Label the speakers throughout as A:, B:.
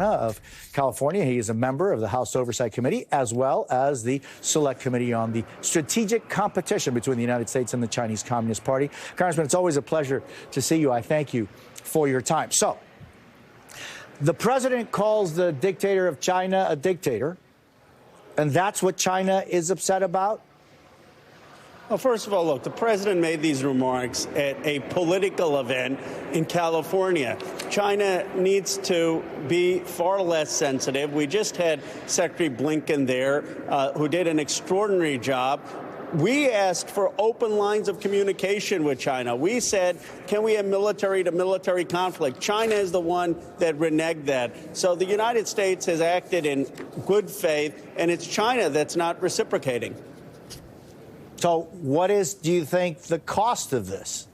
A: of California. He is a member of the House Oversight Committee, as well as the Select Committee on the Strategic Competition between the United States and the Chinese Communist Party. Congressman, it's always a pleasure to see you. I thank you for your time. So, the president calls the dictator of China a dictator, and that's what China is upset about?
B: Well, first of all, look, the president made these remarks at a political event in California. China needs to be far less sensitive. We just had Secretary Blinken there, who did an extraordinary job. We asked for open lines of communication with China. We said, can we have military-to-military conflict? China is the one that reneged that. So the United States has acted in good faith, and it's China that's not reciprocating.
A: So what is, do you think, the cost of this?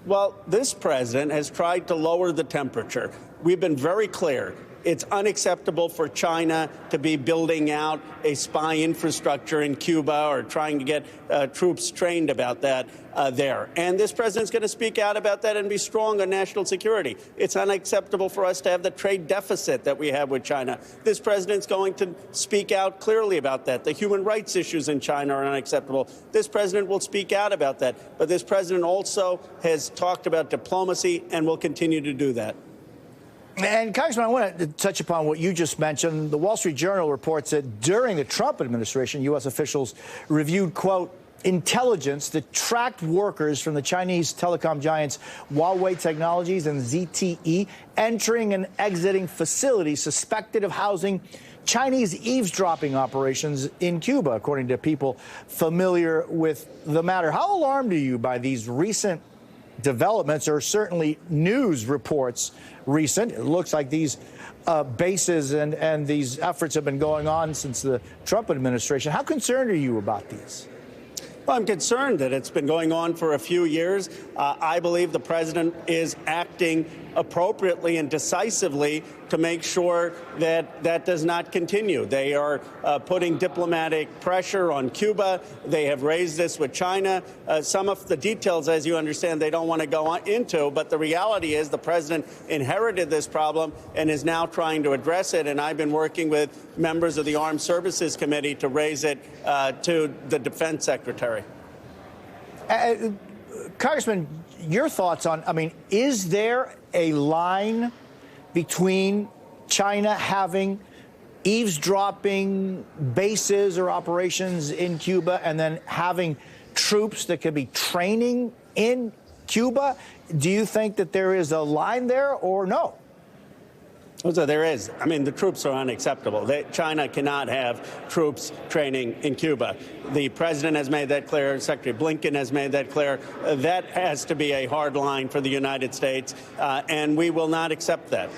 B: Well, this president has tried to lower the temperature. We've been very clear. It's unacceptable for China to be building out a spy infrastructure in Cuba or trying to get troops trained about that there. And this president's going to speak out about that and be strong on national security. It's unacceptable for us to have the trade deficit that we have with China. This president's going to speak out clearly about that. The human rights issues in China are unacceptable. This president will speak out about that. But this president also has talked about diplomacy and will continue to do that.
A: And, Congressman, I want to touch upon what you just mentioned. The Wall Street Journal reports that during the Trump administration, U.S. officials reviewed, quote, intelligence that tracked workers from the Chinese telecom giants Huawei Technologies and ZTE entering and exiting facilities suspected of housing Chinese eavesdropping operations in Cuba, according to people familiar with the matter. How alarmed are you by these recent developments, or certainly news reports recent? It looks like these bases and these efforts have been going on since the Trump administration. How concerned are you about these?
B: Well, I'm concerned that it's been going on for a few years. I believe the president is acting appropriately and decisively to make sure that that does not continue. They are putting diplomatic pressure on Cuba. They have raised this with China. Some of the details, as you understand, they don't want to go into. But the reality is the president inherited this problem and is now trying to address it. And I've been working with members of the Armed Services Committee to raise it to the defense secretary.
A: Congressman, your thoughts on, I mean, is there a line between China having eavesdropping bases or operations in Cuba and then having troops that could be training in Cuba? Do you think that there is a line there or no?
B: So there is. I mean, the troops are unacceptable. China cannot have troops training in Cuba. The president has made that clear. Secretary Blinken has made that clear. That has to be a hard line for the United States, and we will not accept that.